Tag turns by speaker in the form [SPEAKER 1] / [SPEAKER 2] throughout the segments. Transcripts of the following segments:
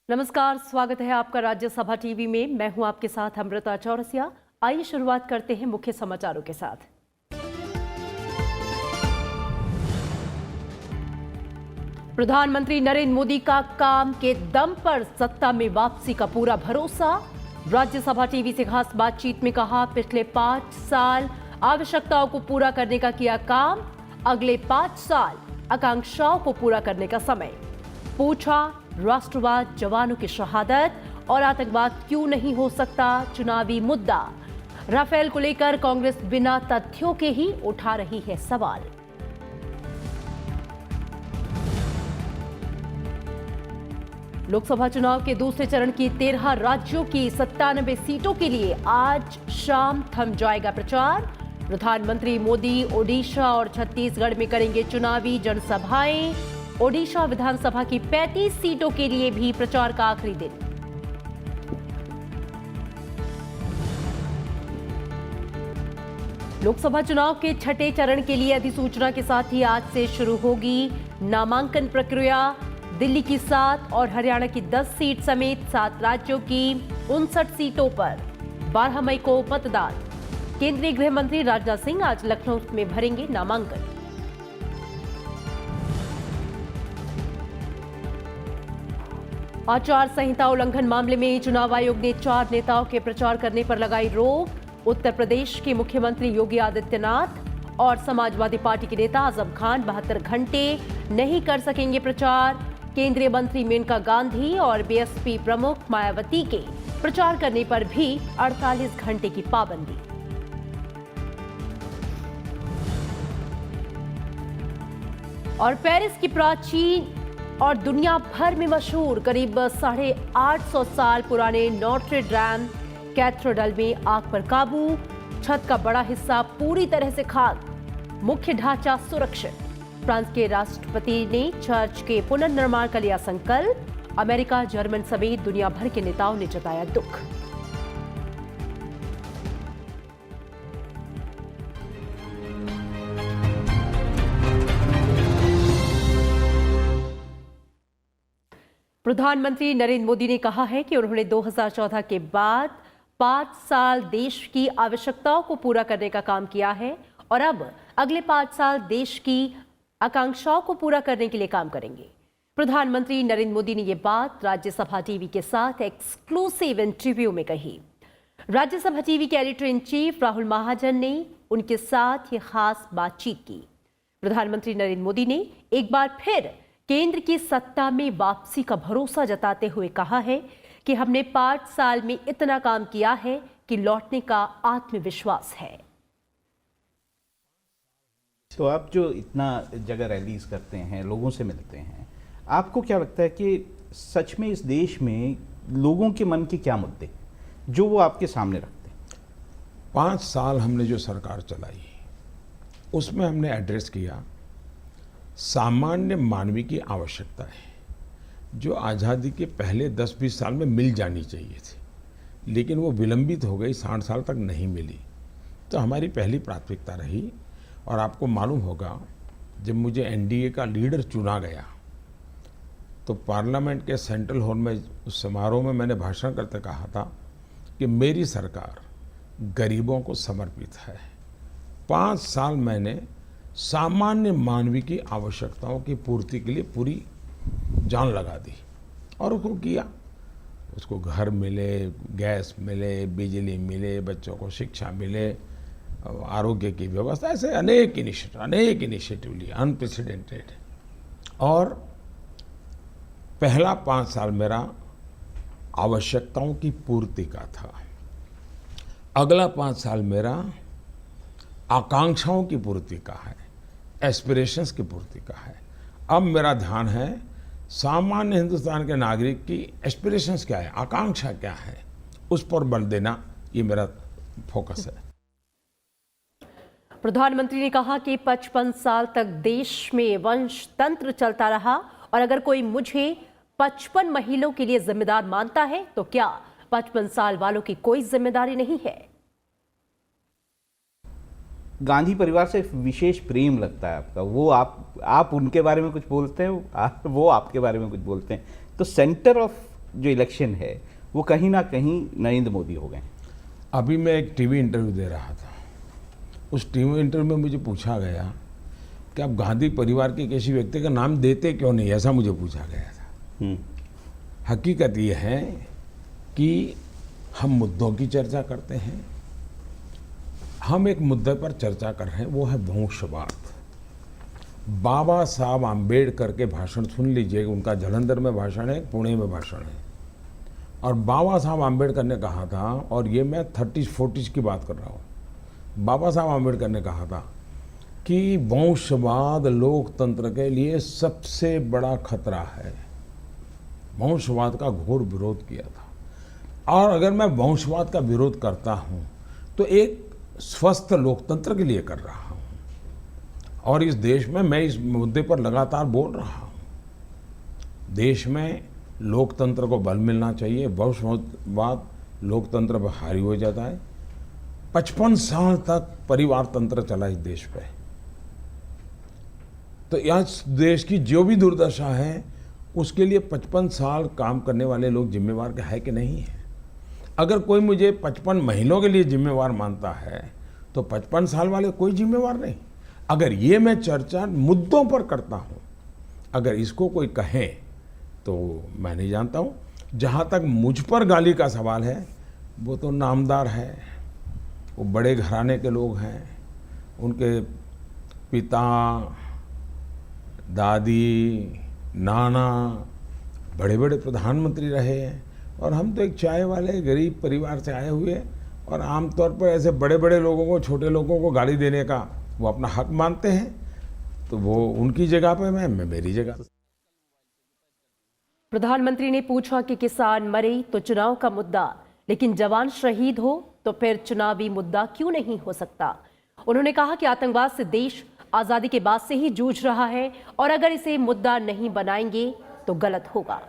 [SPEAKER 1] नमस्कार, स्वागत है आपका राज्यसभा टीवी में। मैं हूं आपके साथ अमृता चौरसिया। आइए शुरुआत करते हैं मुख्य समाचारों के साथ। प्रधानमंत्री नरेंद्र मोदी का काम के दम पर सत्ता में वापसी का पूरा भरोसा। राज्यसभा टीवी से खास बातचीत में कहा, पिछले 5 साल आवश्यकताओं को पूरा करने का किया काम, अगले 5 साल आकांक्षाओं को पूरा करने का समय। पूछा, राष्ट्रवाद, जवानों की शहादत और आतंकवाद क्यों नहीं हो सकता चुनावी मुद्दा। राफेल को लेकर कांग्रेस बिना तथ्यों के ही उठा रही है सवाल। लोकसभा चुनाव के दूसरे चरण की 13 राज्यों की 97 सीटों के लिए आज शाम थम जाएगा प्रचार। प्रधानमंत्री मोदी ओडिशा और छत्तीसगढ़ में करेंगे चुनावी जनसभाएं। ओडिशा विधानसभा की 35 सीटों के लिए भी प्रचार का आखिरी दिन। लोकसभा चुनाव के छठे चरण के लिए अधिसूचना के साथ ही आज से शुरू होगी नामांकन प्रक्रिया। दिल्ली की 7 और हरियाणा की 10 सीट समेत 7 राज्यों की 59 सीटों पर 12 मई को मतदान। केंद्रीय गृह मंत्री राजनाथ सिंह आज लखनऊ में भरेंगे नामांकन। आचार संहिता उल्लंघन मामले में चुनाव आयोग ने 4 नेताओं के प्रचार करने पर लगाई रोक। उत्तर प्रदेश के मुख्यमंत्री योगी आदित्यनाथ और समाजवादी पार्टी के नेता आजम खान 72 घंटे नहीं कर सकेंगे प्रचार। केंद्रीय मंत्री मेनका गांधी और बीएसपी प्रमुख मायावती के प्रचार करने पर भी 48 घंटे की पाबंदी। और पेरिस की प्राचीन और दुनिया भर में मशहूर करीब 850 साल पुराने नोट्रे डैम कैथेड्रल में आग पर काबू। छत का बड़ा हिस्सा पूरी तरह से खाक, मुख्य ढांचा सुरक्षित। फ्रांस के राष्ट्रपति ने चर्च के पुनर्निर्माण का लिया संकल्प। अमेरिका, जर्मन समेत दुनिया भर के नेताओं ने जताया दुख। प्रधानमंत्री नरेंद्र मोदी ने कहा है कि उन्होंने 2014 के बाद 5 साल देश की आवश्यकताओं को पूरा करने का काम किया है और अब अगले 5 साल देश की आकांक्षाओं को पूरा करने के लिए काम करेंगे। प्रधानमंत्री नरेंद्र मोदी ने ये बात राज्यसभा टीवी के साथ एक्सक्लूसिव इंटरव्यू में कही। राज्यसभा टीवी के एडिटर इन चीफ राहुल महाजन ने उनके साथ ये खास बातचीत की। प्रधानमंत्री नरेंद्र मोदी ने एक बार फिर केंद्र की सत्ता में वापसी का भरोसा जताते हुए कहा है कि हमने 5 साल में इतना काम किया है कि लौटने का आत्मविश्वास है।
[SPEAKER 2] तो आप जो इतना जगह रैलीज करते हैं, लोगों से मिलते हैं, आपको क्या लगता है कि सच में इस देश में लोगों के मन के क्या मुद्दे जो वो आपके सामने रखते हैं?
[SPEAKER 3] 5 साल हमने जो सरकार चलाई उसमें हमने एड्रेस किया सामान्य मानवीय की आवश्यकताएं जो आज़ादी के पहले 10-20 साल में मिल जानी चाहिए थी, लेकिन वो विलंबित हो गई, 60 साल तक नहीं मिली। तो हमारी पहली प्राथमिकता रही। और आपको मालूम होगा, जब मुझे एनडीए का लीडर चुना गया तो पार्लियामेंट के सेंट्रल हॉल में उस समारोह में मैंने भाषण करते कहा था कि मेरी सरकार गरीबों को समर्पित है। 5 साल मैंने सामान्य मानवीय की आवश्यकताओं की पूर्ति के लिए पूरी जान लगा दी और उसको किया। उसको घर मिले, गैस मिले, बिजली मिले, बच्चों को शिक्षा मिले, आरोग्य की व्यवस्था, ऐसे अनेक इनिशिएटिव लिए, अनप्रेसिडेंटेड। और पहला 5 साल मेरा आवश्यकताओं की पूर्ति का था। अगला 5 साल मेरा आकांक्षाओं की पूर्ति का है, एस्पिरेशंस की पूर्ति का है। अब मेरा ध्यान है सामान्य हिंदुस्तान के नागरिक की एस्पिरेशंस क्या है, आकांक्षा क्या है, उस पर बल देना, ये मेरा फोकस है।
[SPEAKER 1] प्रधानमंत्री ने कहा कि 55 साल तक देश में वंश तंत्र चलता रहा और अगर कोई मुझे 55 महीनों के लिए जिम्मेदार मानता है तो क्या 55 साल वालों की कोई जिम्मेदारी नहीं है।
[SPEAKER 2] गांधी परिवार से विशेष प्रेम लगता है आपका, वो आप उनके बारे में कुछ बोलते हैं, वो आपके बारे में कुछ बोलते हैं। तो सेंटर ऑफ जो इलेक्शन है वो कहीं ना कहीं नरेंद्र मोदी हो गए।
[SPEAKER 3] अभी मैं एक टीवी इंटरव्यू दे रहा था। उस टीवी इंटरव्यू में मुझे पूछा गया कि आप गांधी परिवार के किसी व्यक्ति का नाम देते क्यों नहीं, ऐसा मुझे पूछा गया था। हकीकत ये है कि हम मुद्दों की चर्चा करते हैं। हम एक मुद्दे पर चर्चा कर रहे हैं, वो है वंशवाद। बाबा साहब आम्बेडकर के भाषण सुन लीजिए, उनका जालंधर में भाषण है, पुणे में भाषण है। और बाबा साहब आम्बेडकर ने कहा था, और ये मैं 30-40 की बात कर रहा हूँ, बाबा साहब आम्बेडकर ने कहा था कि वंशवाद लोकतंत्र के लिए सबसे बड़ा खतरा है। वंशवाद का घोर विरोध किया था। और अगर मैं वंशवाद का विरोध करता हूँ तो एक स्वस्थ लोकतंत्र के लिए कर रहा हूँ। और इस देश में मैं इस मुद्दे पर लगातार बोल रहा हूँ। देश में लोकतंत्र को बल मिलना चाहिए। वंशवाद लोकतंत्र पर हावी हो जाता है। 55 साल तक परिवार तंत्र चला इस देश पे। तो इस देश की जो भी दुर्दशा है उसके लिए 55 साल काम करने वाले लोग जिम्मेवार है कि नहीं है। अगर कोई मुझे 55 महीनों के लिए जिम्मेवार मानता है तो 55 साल वाले कोई जिम्मेवार नहीं। अगर ये मैं चर्चा मुद्दों पर करता हूँ, अगर इसको कोई कहे तो मैं नहीं जानता हूँ। जहाँ तक मुझ पर गाली का सवाल है, वो तो नामदार है, वो बड़े घराने के लोग हैं, उनके पिता, दादी, नाना बड़े बड़े प्रधानमंत्री रहे हैं, और हम तो एक चाय वाले गरीब परिवार से आए हुए, और आमतौर पर ऐसे बड़े बड़े लोगों को, छोटे लोगों को गाली देने का वो अपना हक मानते हैं। तो वो उनकी जगह पे मैं मेरी जगह।
[SPEAKER 1] प्रधानमंत्री ने पूछा कि किसान मरे तो चुनाव का मुद्दा, लेकिन जवान शहीद हो तो फिर चुनावी मुद्दा क्यों नहीं हो सकता। उन्होंने कहा कि आतंकवाद से देश आजादी के बाद से ही जूझ रहा है, और अगर इसे मुद्दा नहीं बनाएंगे तो गलत होगा।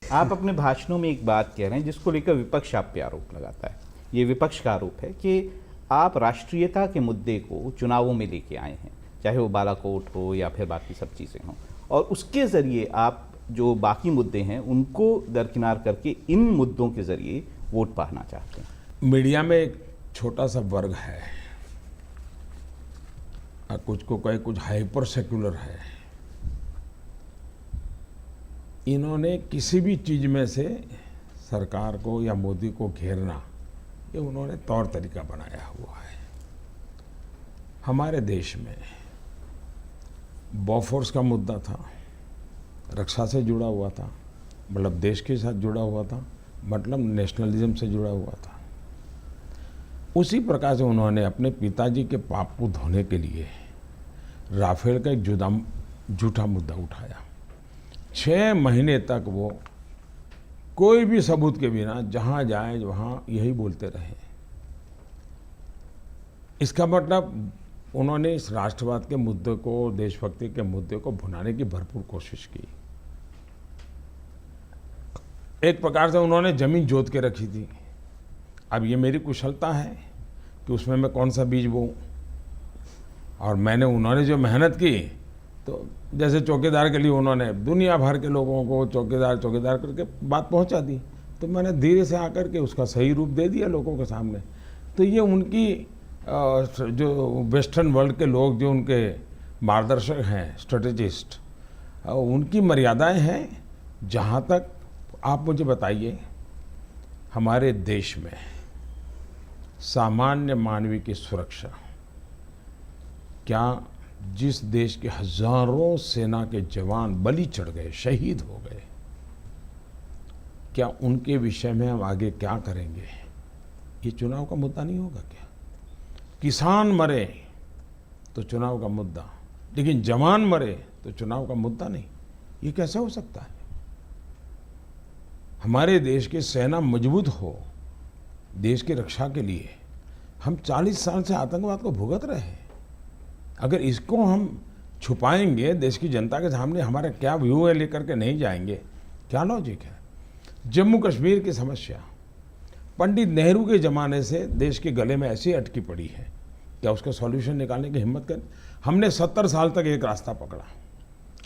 [SPEAKER 2] आप अपने भाषणों में एक बात कह रहे हैं जिसको लेकर विपक्ष आप पे आरोप लगाता है। ये विपक्ष का आरोप है कि आप राष्ट्रीयता के मुद्दे को चुनावों में लेके आए हैं, चाहे वो बालाकोट हो या फिर बाकी सब चीज़ें हों, और उसके ज़रिए आप जो बाकी मुद्दे हैं उनको दरकिनार करके इन मुद्दों के ज़रिए वोट पाना चाहते हैं।
[SPEAKER 3] मीडिया में एक छोटा सा वर्ग है, कुछ को कहे कुछ हाइपर सेक्युलर है। इन्होंने किसी भी चीज़ में से सरकार को या मोदी को घेरना, ये उन्होंने तौर तरीका बनाया हुआ है। हमारे देश में बॉफोर्स का मुद्दा था, रक्षा से जुड़ा हुआ था, मतलब देश के साथ जुड़ा हुआ था, मतलब नेशनलिज्म से जुड़ा हुआ था। उसी प्रकार से उन्होंने अपने पिताजी के पाप को धोने के लिए राफेल का एक झूठा मुद्दा उठाया। 6 महीने तक वो कोई भी सबूत के बिना जहां जाए वहां यही बोलते रहे। इसका मतलब उन्होंने इस राष्ट्रवाद के मुद्दे को, देशभक्ति के मुद्दे को भुनाने की भरपूर कोशिश की। एक प्रकार से उन्होंने जमीन जोत के रखी थी। अब ये मेरी कुशलता है कि उसमें मैं कौन सा बीज बोऊं, और उन्होंने जो मेहनत की, तो जैसे चौकीदार के लिए उन्होंने दुनिया भर के लोगों को चौकीदार करके बात पहुंचा दी, तो मैंने धीरे से आकर के उसका सही रूप दे दिया लोगों के सामने। तो ये उनकी जो वेस्टर्न वर्ल्ड के लोग जो उनके मार्गदर्शक हैं, स्ट्रेटेजिस्ट, उनकी मर्यादाएं हैं। जहाँ तक आप मुझे बताइए, हमारे देश में सामान्य मानवीय की सुरक्षा, क्या जिस देश के हजारों सेना के जवान बलि चढ़ गए, शहीद हो गए, क्या उनके विषय में हम आगे क्या करेंगे, ये चुनाव का मुद्दा नहीं होगा क्या? किसान मरे तो चुनाव का मुद्दा, लेकिन जवान मरे तो चुनाव का मुद्दा नहीं, ये कैसे हो सकता है? हमारे देश की सेना मजबूत हो देश की रक्षा के लिए। हम 40 साल से आतंकवाद को भुगत रहे हैं। अगर इसको हम छुपाएंगे, देश की जनता के सामने हमारा क्या व्यू है लेकर के नहीं जाएंगे, क्या लॉजिक है? जम्मू कश्मीर की समस्या पंडित नेहरू के ज़माने से देश के गले में ऐसी अटकी पड़ी है, क्या उसका सॉल्यूशन निकालने की हिम्मत करें? हमने 70 साल तक एक रास्ता पकड़ा,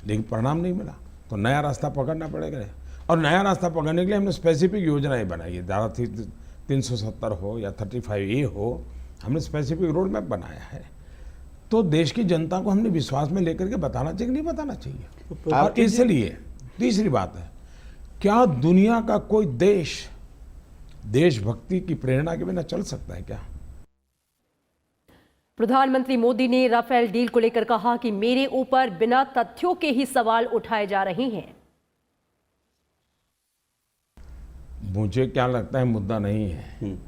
[SPEAKER 3] लेकिन परिणाम नहीं मिला। तो नया रास्ता पकड़ना पड़ेगा। और नया रास्ता पकड़ने के लिए हमने स्पेसिफिक योजनाएं बनाई है। धारा 370 हो या 35A हो, हमने स्पेसिफिक रोड मैप बनाया है। तो देश की जनता को हमने विश्वास में लेकर के बताना चाहिए कि नहीं बताना चाहिए। और इसलिए तीसरी बात है, क्या दुनिया का कोई देश देशभक्ति की प्रेरणा के बिना चल सकता है क्या?
[SPEAKER 1] प्रधानमंत्री मोदी ने राफेल डील को लेकर कहा कि मेरे ऊपर बिना तथ्यों के ही सवाल उठाए जा रहे हैं।
[SPEAKER 3] मुझे क्या लगता है मुद्दा नहीं है।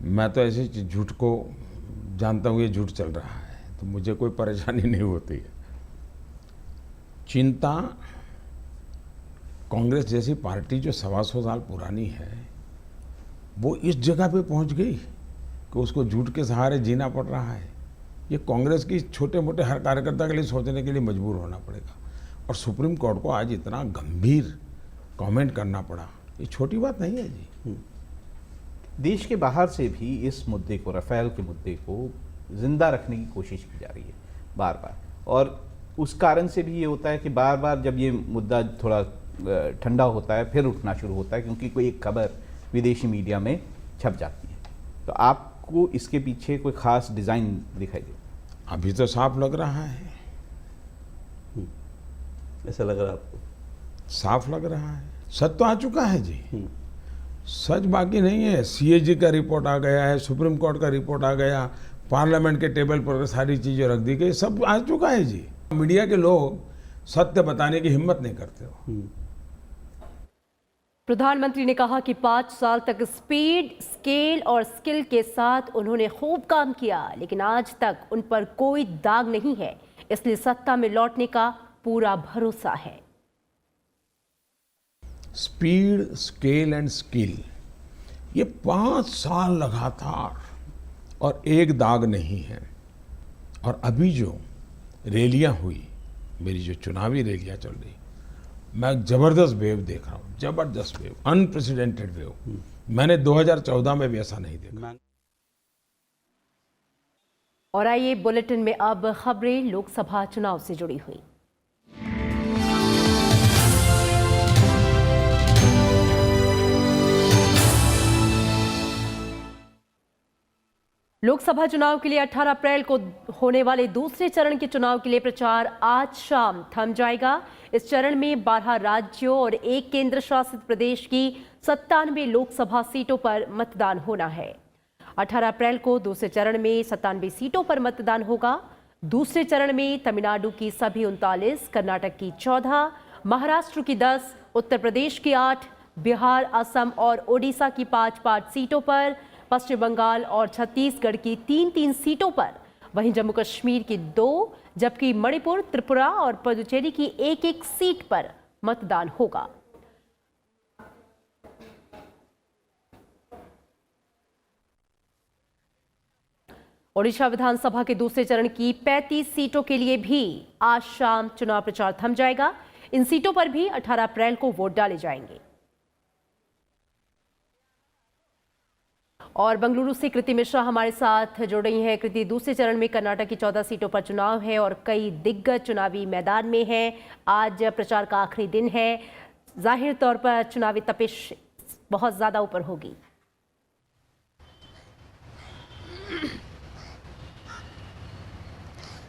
[SPEAKER 3] मैं तो ऐसे झूठ को जानता हूं, ये झूठ चल रहा है, तो मुझे कोई परेशानी नहीं होती है। चिंता कांग्रेस जैसी पार्टी जो 125 साल पुरानी है, वो इस जगह पे पहुंच गई कि उसको झूठ के सहारे जीना पड़ रहा है। ये कांग्रेस की छोटे मोटे हर कार्यकर्ता के लिए सोचने के लिए मजबूर होना पड़ेगा। और सुप्रीम कोर्ट को आज इतना गंभीर कमेंट करना पड़ा, ये छोटी बात नहीं है जी।
[SPEAKER 2] देश के बाहर से भी इस मुद्दे को, राफेल के मुद्दे को जिंदा रखने की कोशिश की जा रही है बार बार। और उस कारण से भी ये होता है कि बार बार जब ये मुद्दा थोड़ा ठंडा होता है फिर उठना शुरू होता है, क्योंकि कोई एक खबर विदेशी मीडिया में छप जाती है। तो आपको इसके पीछे कोई खास डिज़ाइन दिखाई दे?
[SPEAKER 3] अभी तो साफ लग रहा है।
[SPEAKER 4] ऐसा लग रहा है आपको?
[SPEAKER 3] साफ लग रहा है, सच तो आ चुका है जी। सच बाकी नहीं है। CAG का रिपोर्ट आ गया है, सुप्रीम कोर्ट का रिपोर्ट आ गया, पार्लियामेंट के टेबल पर सारी चीजें रख दी गई, सब आ चुका है जी। मीडिया के लोग सत्य बताने की हिम्मत नहीं करते हो।
[SPEAKER 1] प्रधानमंत्री ने कहा कि 5 साल तक स्पीड, स्केल और स्किल के साथ उन्होंने खूब काम किया, लेकिन आज तक उन पर कोई दाग नहीं है, इसलिए सत्ता में लौटने का पूरा भरोसा है।
[SPEAKER 3] स्पीड, स्केल एंड स्किल, ये 5 साल लगातार और एक दाग नहीं है। और अभी जो रैलियां हुई, मेरी जो चुनावी रैलियां चल रही, मैं जबरदस्त वेव देख रहा हूं, जबरदस्त वेव, अनप्रेसिडेंटेड वेव। मैंने 2014 में भी ऐसा नहीं देखा।
[SPEAKER 1] और आइए बुलेटिन में अब खबरें लोकसभा चुनाव से जुड़ी हुई। लोकसभा चुनाव के लिए 18 अप्रैल को होने वाले दूसरे चरण के चुनाव के लिए प्रचार आज शाम थम जाएगा। इस चरण में 12 राज्यों और 1 केंद्र शासित प्रदेश की 97 लोकसभा सीटों पर मतदान होना है। 18 अप्रैल को दूसरे चरण में 97 सीटों पर मतदान होगा। दूसरे चरण में तमिलनाडु की सभी 39, कर्नाटक की 14, महाराष्ट्र की 10, उत्तर प्रदेश की 8, बिहार, असम और ओडिशा की 5-5 सीटों पर, पश्चिम बंगाल और छत्तीसगढ़ की 3-3 सीटों पर, वहीं जम्मू कश्मीर की 2, जबकि मणिपुर, त्रिपुरा और पुदुचेरी की 1-1 सीट पर मतदान होगा। ओडिशा विधानसभा के दूसरे चरण की 35 सीटों के लिए भी आज शाम चुनाव प्रचार थम जाएगा। इन सीटों पर भी 18 अप्रैल को वोट डाले जाएंगे। और बेंगलुरु से कृति मिश्रा हमारे साथ जुड़ रही हैं। कृति, दूसरे चरण में कर्नाटक की 14 सीटों पर चुनाव है और कई दिग्गज चुनावी मैदान में हैं। आज प्रचार का आखिरी दिन है, जाहिर तौर पर चुनावी तपिश बहुत ज्यादा ऊपर होगी।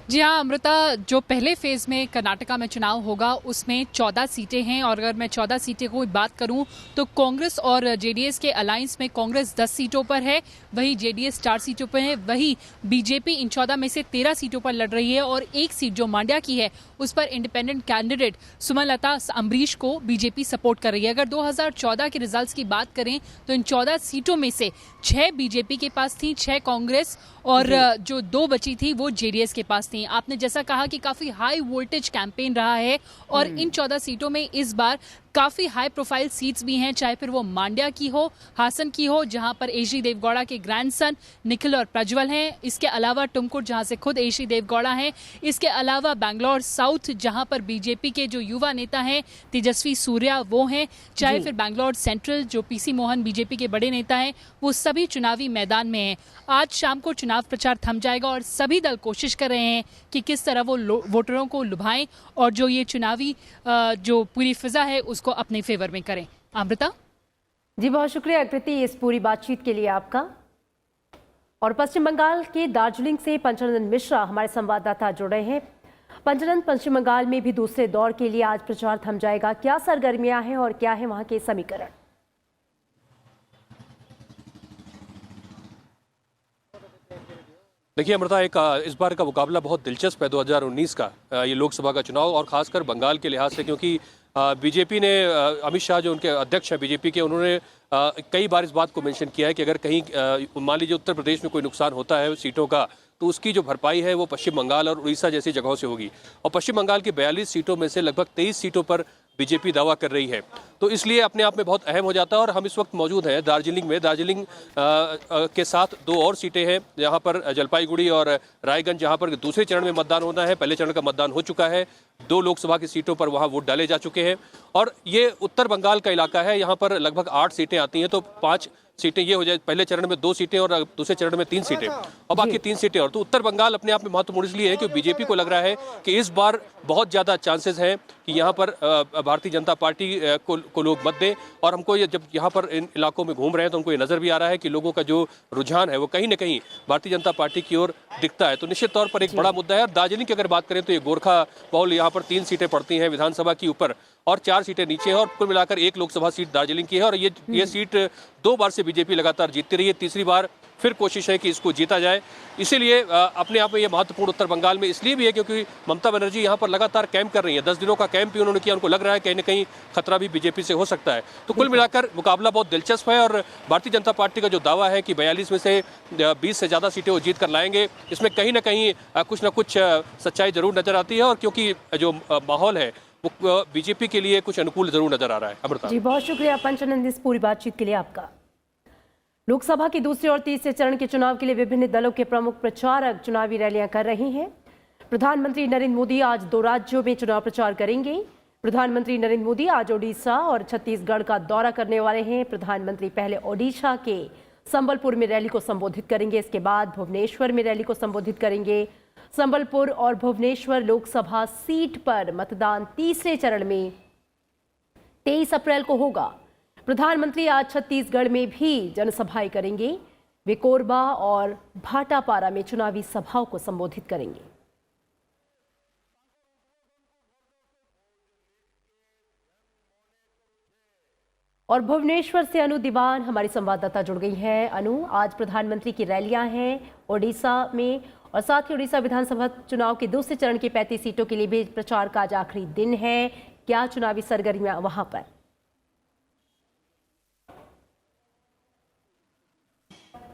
[SPEAKER 5] जी हाँ अमृता, जो पहले फेज में कर्नाटका में चुनाव होगा उसमें 14 सीटें हैं और अगर मैं 14 सीटें की बात करूं तो कांग्रेस और जेडीएस के अलायंस में कांग्रेस 10 सीटों पर है, वहीं जेडीएस 4 सीटों पर है, वहीं बीजेपी इन 14 में से 13 सीटों पर लड़ रही है और एक सीट जो मांड्या की है उस पर इंडिपेंडेंट कैंडिडेट सुमलता अंबरीश को बीजेपी सपोर्ट कर रही है। अगर 2014 के रिजल्ट्स की बात करें तो इन 14 सीटों में से 6 बीजेपी के पास थी, 6 कांग्रेस और जो 2 बची थी वो जेडीएस के पास थी। आपने जैसा कहा कि काफी हाई वोल्टेज कैंपेन रहा है और इन 14 सीटों में इस बार काफ़ी हाई प्रोफाइल सीट्स भी हैं, चाहे फिर वो मांड्या की हो, हासन की हो, जहां पर एच.डी. देवगौड़ा के ग्रैंडसन निखिल और प्रज्वल हैं। इसके अलावा टुमकुर, जहां से खुद एच.डी. देवगौड़ा हैं। इसके अलावा बैंगलोर साउथ, जहां पर बीजेपी के जो युवा नेता हैं तेजस्वी सूर्या, वो हैं। चाहे फिर बैंगलोर सेंट्रल, जो पीसी मोहन बीजेपी के बड़े नेता हैं, वो सभी चुनावी मैदान में हैं। आज शाम को चुनाव प्रचार थम जाएगा और सभी दल कोशिश कर रहे हैं कि किस तरह वो वोटरों को लुभाएं और जो ये चुनावी जो पूरी फिजा है उसको अपने फेवर में करें। अमृता
[SPEAKER 1] जी, बहुत शुक्रिया आकृति इस पूरी बातचीत के लिए आपका। और पश्चिम बंगाल के दार्जिलिंग से पंचानंद मिश्रा हमारे संवाददाता जुड़ रहे हैं। पंचानंद, पश्चिम बंगाल में भी दूसरे दौर के लिए आज प्रचार थम जाएगा, क्या सरगर्मियां हैं और क्या है वहां के समीकरण?
[SPEAKER 4] देखिए अमृता, इस बार का मुकाबला बहुत दिलचस्प है 2019 का ये लोकसभा का चुनाव, और खासकर बंगाल के लिहाज से, क्योंकि बीजेपी ने अमित शाह जो उनके अध्यक्ष हैं बीजेपी के, उन्होंने कई बार इस बात को मेंशन किया है कि अगर कहीं मान लीजिए उत्तर प्रदेश में कोई नुकसान होता है सीटों का, तो उसकी जो भरपाई है वो पश्चिम बंगाल और उड़ीसा जैसी जगहों से होगी। और पश्चिम बंगाल की 42 सीटों में से लगभग 23 सीटों पर बीजेपी दावा कर रही है, तो इसलिए अपने आप में बहुत अहम हो जाता है। और हम इस वक्त मौजूद हैं दार्जिलिंग में। दार्जिलिंग के साथ 2 और सीटें हैं, यहाँ पर जलपाईगुड़ी और रायगंज, जहाँ पर दूसरे चरण में मतदान होना है। पहले चरण का मतदान हो चुका है, 2 लोकसभा की सीटों पर वहाँ वोट डाले जा चुके हैं। और ये उत्तर बंगाल का इलाका है, यहाँ पर लगभग 8 सीटें आती हैं, तो 5 सीटें ये हो जाए, पहले चरण में 2 सीटें और दूसरे चरण में 3 सीटें और बाकी 3 सीटें। और तो उत्तर बंगाल अपने आप में महत्वपूर्ण इसलिए है कि बीजेपी को लग रहा है कि इस बार बहुत ज़्यादा चांसेस हैं कि यहाँ पर भारतीय जनता पार्टी को लोग मत दें। और हमको ये जब यहाँ पर इन इलाकों में घूम रहे हैं तो हमको ये नज़र भी आ रहा है कि लोगों का जो रुझान है वो कहीं ना कहीं भारतीय जनता पार्टी की ओर दिखता है। तो निश्चित तौर पर एक बड़ा मुद्दा है। और दार्जिलिंग की अगर बात करें तो ये गोरखा बहुल, यहाँ पर 3 सीटें पड़ती हैं विधानसभा की ऊपर और 4 सीटें नीचे हैं, और कुल मिलाकर 1 लोकसभा सीट दार्जिलिंग की है। और ये सीट 2 बार से बीजेपी लगातार जीतती रही है, तीसरी बार फिर कोशिश है कि इसको जीता जाए। इसीलिए अपने आप में ये महत्वपूर्ण उत्तर बंगाल में इसलिए भी है क्योंकि ममता बनर्जी यहाँ पर लगातार कैंप कर रही है। 10 दिनों का कैंप भी उन्होंने किया। उनको लग रहा है कहीं ना कहीं खतरा भी बीजेपी से हो सकता है। तो कुल मिलाकर मुकाबला बहुत दिलचस्प है। और भारतीय जनता पार्टी का जो दावा है कि 42 में से 20 से ज़्यादा सीटें वो जीत कर लाएंगे, इसमें कहीं ना कहीं कुछ ना कुछ सच्चाई जरूर नजर आती है। और क्योंकि जो माहौल है वो बीजेपी के लिए कुछ अनुकूल जरूर नजर आ रहा है। अमृता
[SPEAKER 1] जी, बहुत शुक्रिया पंचानंद इस पूरी बातचीत के लिए आपका। लोकसभा के दूसरे और तीसरे चरण के चुनाव के लिए विभिन्न दलों के प्रमुख प्रचारक चुनावी रैलियां कर रहे हैं। प्रधानमंत्री नरेंद्र मोदी आज 2 राज्यों में चुनाव प्रचार करेंगे। प्रधानमंत्री नरेंद्र मोदी आज ओडिशा और छत्तीसगढ़ का दौरा करने वाले हैं। प्रधानमंत्री पहले ओडिशा के संबलपुर में रैली को संबोधित करेंगे, इसके बाद भुवनेश्वर में रैली को संबोधित करेंगे। संबलपुर और भुवनेश्वर लोकसभा सीट पर मतदान तीसरे चरण में 23 अप्रैल को होगा। प्रधानमंत्री आज छत्तीसगढ़ में भी जनसभाएं करेंगे। वे कोरबा और भाटापारा में चुनावी सभाओं को संबोधित करेंगे। और भुवनेश्वर से अनु दीवान हमारी संवाददाता जुड़ गई हैं। अनु, आज प्रधानमंत्री की रैलियां हैं ओडिशा में और साथ ही ओडिशा विधानसभा चुनाव के दूसरे चरण की 35 सीटों के लिए भी प्रचार का आज आखिरी दिन है। क्या चुनावी सरगर्मियां वहां पर?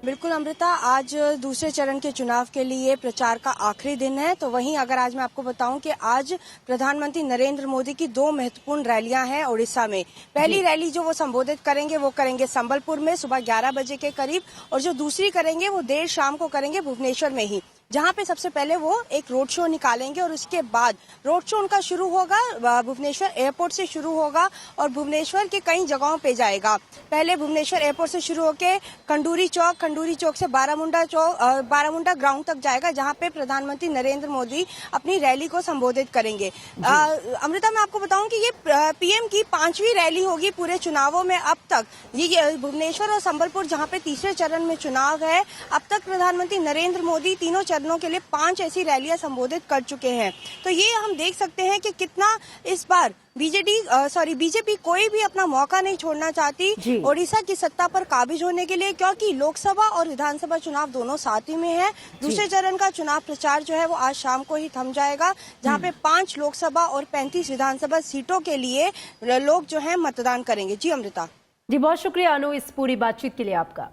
[SPEAKER 6] बिल्कुल अमृता, आज दूसरे चरण के चुनाव के लिए प्रचार का आखिरी दिन है। तो वहीं अगर आज मैं आपको बताऊं कि आज प्रधानमंत्री नरेंद्र मोदी की 2 महत्वपूर्ण रैलियां हैं ओडिशा में। पहली रैली जो वो संबोधित करेंगे वो करेंगे संबलपुर में सुबह 11 बजे के करीब, और जो दूसरी करेंगे वो देर शाम को करेंगे भुवनेश्वर में ही, जहां पे सबसे पहले वो एक रोड शो निकालेंगे। और उसके बाद रोड शो उनका शुरू होगा भुवनेश्वर एयरपोर्ट से शुरू होगा और भुवनेश्वर के कई जगहों पे जाएगा। पहले भुवनेश्वर एयरपोर्ट से शुरू होकर खंडूरी चौक से बारामुंडा ग्राउंड तक जाएगा, जहां पे प्रधानमंत्री नरेंद्र मोदी अपनी रैली को संबोधित करेंगे। अमृता, मैं आपको बताऊं कि ये पीएम की 5वीं रैली होगी पूरे चुनावों में अब तक। ये भुवनेश्वर और संबलपुर जहां पे तीसरे चरण में चुनाव है, अब तक प्रधानमंत्री नरेंद्र मोदी तीनों चरणों के लिए 5 ऐसी रैलियां संबोधित कर चुके हैं। तो ये हम देख सकते हैं कि कितना इस बार बीजेपी कोई भी अपना मौका नहीं छोड़ना चाहती ओडिशा की सत्ता पर काबिज होने के लिए, क्योंकि लोकसभा और विधानसभा चुनाव दोनों साथ ही में है। दूसरे चरण का चुनाव प्रचार जो है वो आज शाम को ही थम जाएगा, जहां पे 5 लोकसभा और 35 विधानसभा सीटों के लिए लोग जो है मतदान करेंगे। जी अमृता।
[SPEAKER 1] जी, बहुत शुक्रिया अनु इस पूरी बातचीत के लिए आपका।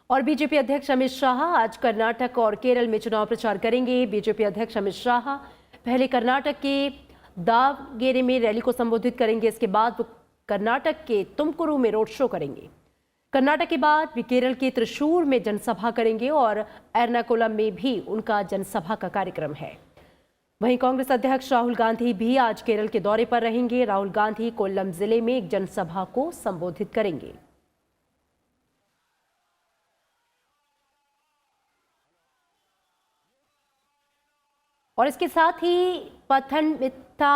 [SPEAKER 1] और बीजेपी अध्यक्ष अमित शाह आज कर्नाटक और केरल में चुनाव प्रचार करेंगे। बीजेपी अध्यक्ष अमित शाह पहले कर्नाटक के दावगेरे में रैली को संबोधित करेंगे। इसके बाद वो कर्नाटक के तुमकुरू में रोड शो करेंगे। कर्नाटक के बाद वे केरल के त्रिशूर में जनसभा करेंगे और एर्नाकुलम में भी उनका जनसभा का कार्यक्रम है। वहीं कांग्रेस अध्यक्ष राहुल गांधी भी आज केरल के दौरे पर रहेंगे। राहुल गांधी कोल्लम जिले में एक जनसभा को संबोधित करेंगे। और इसके साथ ही पथनमथिट्टा,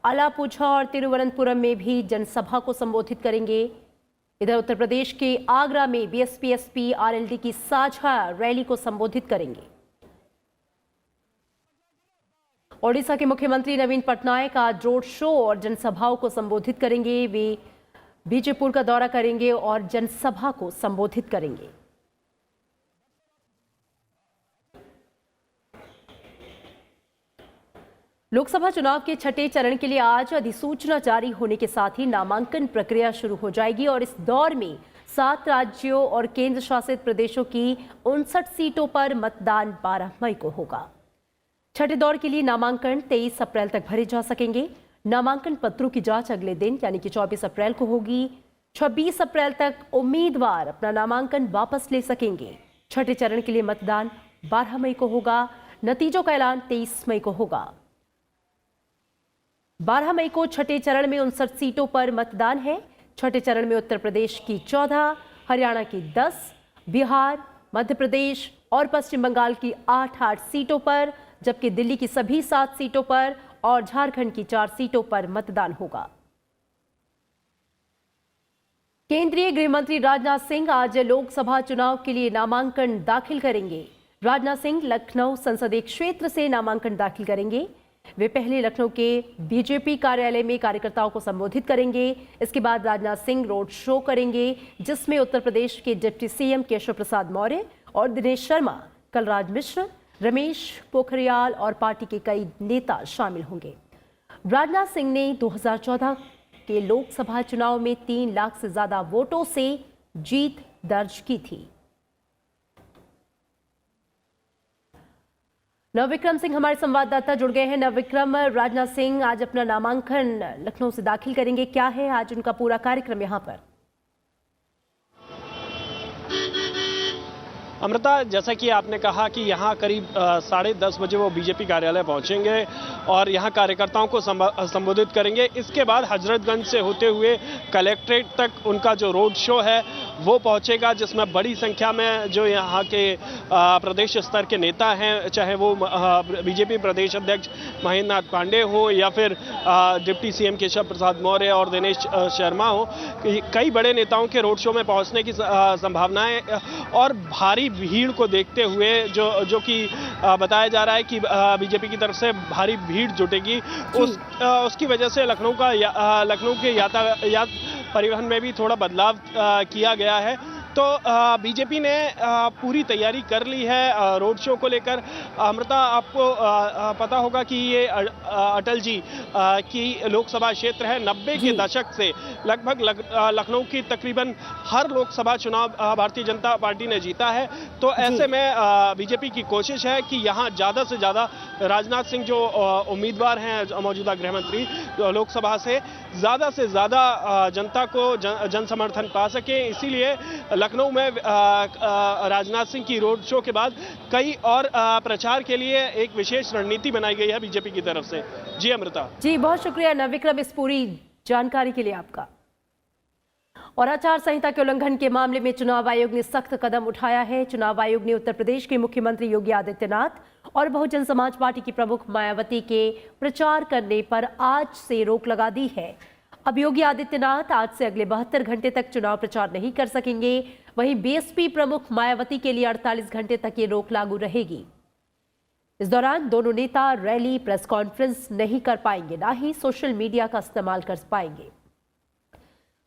[SPEAKER 1] अलापुझा और तिरुवनंतपुरम में भी जनसभा को संबोधित करेंगे। इधर उत्तर प्रदेश के आगरा में बीएसपी एसपी आरएलडी की साझा रैली को संबोधित करेंगे। ओडिशा के मुख्यमंत्री नवीन पटनायक आज रोड शो और जनसभाओं को संबोधित करेंगे। वे बीजेपुर का दौरा करेंगे और जनसभा को संबोधित करेंगे। लोकसभा चुनाव के छठे चरण के लिए आज अधिसूचना जारी होने के साथ ही नामांकन प्रक्रिया शुरू हो जाएगी और इस दौर में 7 राज्यों और केंद्र शासित प्रदेशों की 59 सीटों पर मतदान 12 मई को होगा। छठे दौर के लिए नामांकन 23 अप्रैल तक भरे जा सकेंगे। नामांकन पत्रों की जांच अगले दिन यानी कि 24 अप्रैल को होगी। 26 अप्रैल तक उम्मीदवार अपना नामांकन वापस ले सकेंगे। छठे चरण के लिए मतदान 12 मई को होगा। नतीजों का ऐलान 23 मई को होगा। 12 मई को छठे चरण में 59 सीटों पर मतदान है। छठे चरण में उत्तर प्रदेश की 14, हरियाणा की 10, बिहार, मध्य प्रदेश और पश्चिम बंगाल की 8 सीटों पर, जबकि दिल्ली की सभी 7 सीटों पर और झारखंड की 4 सीटों पर मतदान होगा। केंद्रीय गृह मंत्री राजनाथ सिंह आज लोकसभा चुनाव के लिए नामांकन दाखिल करेंगे। राजनाथ सिंह लखनऊ संसदीय क्षेत्र से नामांकन दाखिल करेंगे। वे पहले लखनऊ के बीजेपी कार्यालय में कार्यकर्ताओं को संबोधित करेंगे। इसके बाद राजनाथ सिंह रोड शो करेंगे, जिसमें उत्तर प्रदेश के डिप्टी सीएम केशव प्रसाद मौर्य और दिनेश शर्मा, कलराज मिश्र, रमेश पोखरियाल और पार्टी के कई नेता शामिल होंगे। राजनाथ सिंह ने 2014 के लोकसभा चुनाव में 3 लाख से ज्यादा वोटों से जीत दर्ज की थी। नवविक्रम सिंह हमारे संवाददाता जुड़ गए हैं। नवविक्रम, राजनाथ सिंह आज अपना नामांकन लखनऊ से दाखिल करेंगे, क्या है आज उनका पूरा कार्यक्रम यहां पर?
[SPEAKER 7] अमृता, जैसा कि आपने कहा कि यहाँ करीब 10:30 बजे वो बीजेपी कार्यालय पहुँचेंगे और यहाँ कार्यकर्ताओं को संबोधित करेंगे। इसके बाद हजरतगंज से होते हुए कलेक्ट्रेट तक उनका जो रोड शो है वो पहुँचेगा, जिसमें बड़ी संख्या में जो यहाँ के प्रदेश स्तर के नेता हैं, चाहे वो बीजेपी प्रदेश अध्यक्ष महेंद्र नाथ पांडे हो या फिर डिप्टी सीएम केशव प्रसाद मौर्य और दिनेश शर्मा हो, कई बड़े नेताओं के रोड शो में पहुँचने की संभावनाएं और भारी भीड़ को देखते हुए जो कि बताया जा रहा है कि बीजेपी की तरफ से भारी भीड़ जुटेगी, उसकी वजह से लखनऊ के यातायात परिवहन में भी थोड़ा बदलाव किया गया है। तो बीजेपी ने पूरी तैयारी कर ली है रोड शो को लेकर। अमृता, आपको पता होगा कि ये अटल जी की लोकसभा क्षेत्र है। 90 के दशक से लगभग लखनऊ की तकरीबन हर लोकसभा चुनाव भारतीय जनता पार्टी ने जीता है। तो ऐसे में बीजेपी की कोशिश है कि यहाँ ज़्यादा से ज़्यादा राजनाथ सिंह जो उम्मीदवार हैं मौजूदा गृह मंत्री लोकसभा से ज़्यादा जनता को जन समर्थन पा सके। इसीलिए लखनऊ में राजनाथ सिंह की रोड शो के बाद कई और प्रचार के लिए एक विशेष रणनीति बनाई गई है बीजेपी की तरफ से। जी अमृता।
[SPEAKER 1] जी, बहुत शुक्रिया नवविक्रम इस पूरी जानकारी के लिए आपका। और आचार संहिता के उल्लंघन के मामले में चुनाव आयोग ने सख्त कदम उठाया है। चुनाव आयोग ने उत्तर प्रदेश के मुख्यमंत्री योगी आदित्यनाथ और बहुजन समाज पार्टी की प्रमुख मायावती के प्रचार करने पर आज से रोक लगा दी है। अब योगी आदित्यनाथ आज से अगले 72 घंटे तक चुनाव प्रचार नहीं कर सकेंगे। वहीं बीएसपी प्रमुख मायावती के लिए 48 घंटे तक ये रोक लागू रहेगी। इस दौरान दोनों नेता रैली, प्रेस कॉन्फ्रेंस नहीं कर पाएंगे, ना ही सोशल मीडिया का इस्तेमाल कर पाएंगे।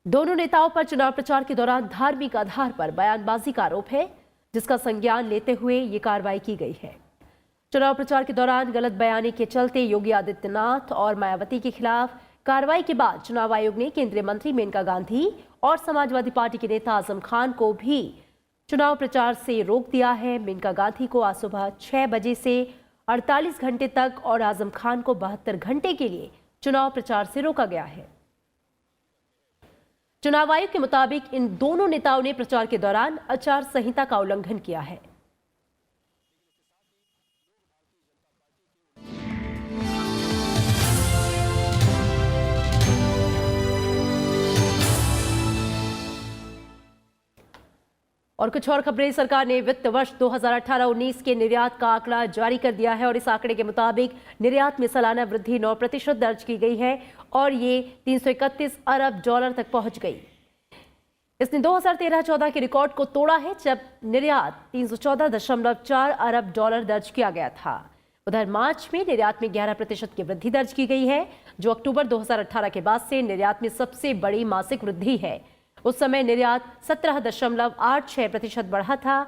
[SPEAKER 1] दोनों नेताओं पर चुनाव प्रचार के दौरान धार्मिक आधार पर बयानबाजी का आरोप है, जिसका संज्ञान लेते हुए ये कार्रवाई की गई है। चुनाव प्रचार के दौरान गलत बयानी के चलते योगी आदित्यनाथ और मायावती के खिलाफ कार्रवाई के बाद चुनाव आयोग ने केंद्रीय मंत्री मेनका गांधी और समाजवादी पार्टी के नेता आजम खान को भी चुनाव प्रचार से रोक दिया है। मेनका गांधी को आज सुबह 6 बजे से 48 घंटे तक और आजम खान को 72 घंटे के लिए चुनाव प्रचार से रोका गया है। चुनाव आयोग के मुताबिक इन दोनों नेताओं ने प्रचार के दौरान आचार संहिता का उल्लंघन किया है। और कुछ और खबरें। सरकार ने वित्त वर्ष 2018-19 के निर्यात का आंकड़ा जारी कर दिया है और इस आंकड़े के मुताबिक निर्यात में सालाना वृद्धि 9% दर्ज की गई है और ये 331 अरब डॉलर तक पहुंच गई। इसने 2013-14 के रिकॉर्ड को तोड़ा है जब निर्यात 314.4 अरब डॉलर दर्ज किया गया था। उधर मार्च में निर्यात में 11% की वृद्धि दर्ज की गई है, जो अक्टूबर 2018 के बाद से निर्यात में सबसे बड़ी मासिक वृद्धि है। उस समय निर्यात 17.86% बढ़ा था।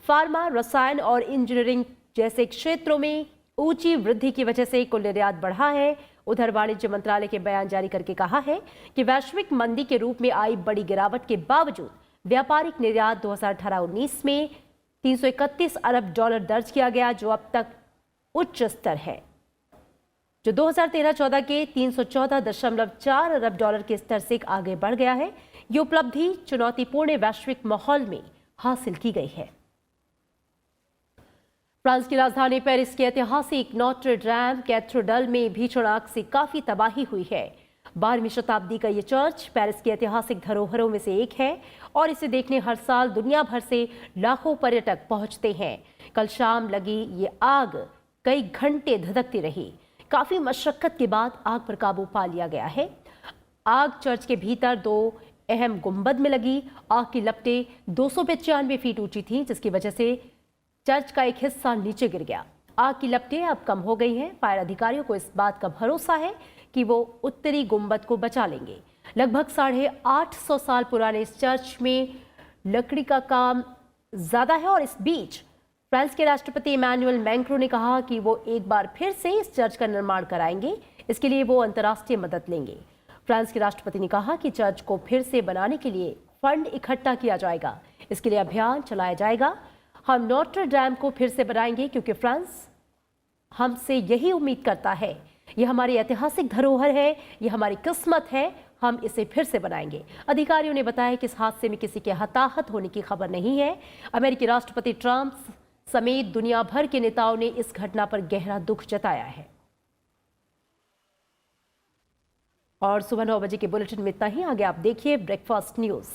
[SPEAKER 1] फार्मा, रसायन और इंजीनियरिंग जैसे क्षेत्रों में ऊंची वृद्धि की वजह से कुल निर्यात बढ़ा है। उधर वाणिज्य मंत्रालय के बयान जारी करके कहा है कि वैश्विक मंदी के रूप में आई बड़ी गिरावट के बावजूद व्यापारिक निर्यात 2018-19 में 331 अरब डॉलर दर्ज किया गया, जो अब तक उच्च स्तर है, जो 2013-14 के 314.4 अरब डॉलर के स्तर से आगे बढ़ गया है। ये उपलब्धि चुनौतीपूर्ण वैश्विक माहौल में हासिल की गई है। फ्रांस की राजधानी पेरिस के ऐतिहासिक नोट्रे डेम कैथेड्रल में भीषण आग से काफी तबाही हुई है। 12वीं शताब्दी का ये चर्च पेरिस की ऐतिहासिक धरोहरों में से एक है और इसे देखने हर साल दुनिया भर से लाखों पर्यटक पहुंचते हैं। कल शाम लगी ये आग कई घंटे धधकती रही। काफी मशक्कत के बाद आग पर काबू पा लिया गया है। आग चर्च के भीतर 2 अहम गुंबद में लगी। आग की लपटें 295 फीट ऊंची थीं, जिसकी वजह से चर्च का एक हिस्सा नीचे गिर गया। आग की लपटें अब कम हो गई हैं। फायर अधिकारियों को इस बात का भरोसा है कि वो उत्तरी गुंबद को बचा लेंगे। लगभग 850 साल पुराने इस चर्च में लकड़ी का काम ज्यादा है और इस बीच फ्रांस के राष्ट्रपति इमैनुअल मैक्रों ने कहा कि वो एक बार फिर से इस चर्च का निर्माण कराएंगे। इसके लिए वो अंतर्राष्ट्रीय मदद लेंगे। फ्रांस के राष्ट्रपति ने कहा कि चर्च को फिर से बनाने के लिए फंड इकट्ठा किया जाएगा। इसके लिए अभियान चलाया जाएगा। हम नोट्रे डेम को फिर से बनाएंगे क्योंकि फ्रांस हमसे यही उम्मीद करता है। यह हमारी ऐतिहासिक धरोहर है, यह हमारी किस्मत है। हम इसे फिर से बनाएंगे। अधिकारियों ने बताया कि इस हादसे में किसी के हताहत होने की खबर नहीं है। अमेरिकी राष्ट्रपति ट्रंप समेत दुनिया भर के नेताओं ने इस घटना पर गहरा दुख जताया है। और सुबह 9 बजे के बुलेटिन में इतना ही। आगे आप देखिए ब्रेकफास्ट न्यूज।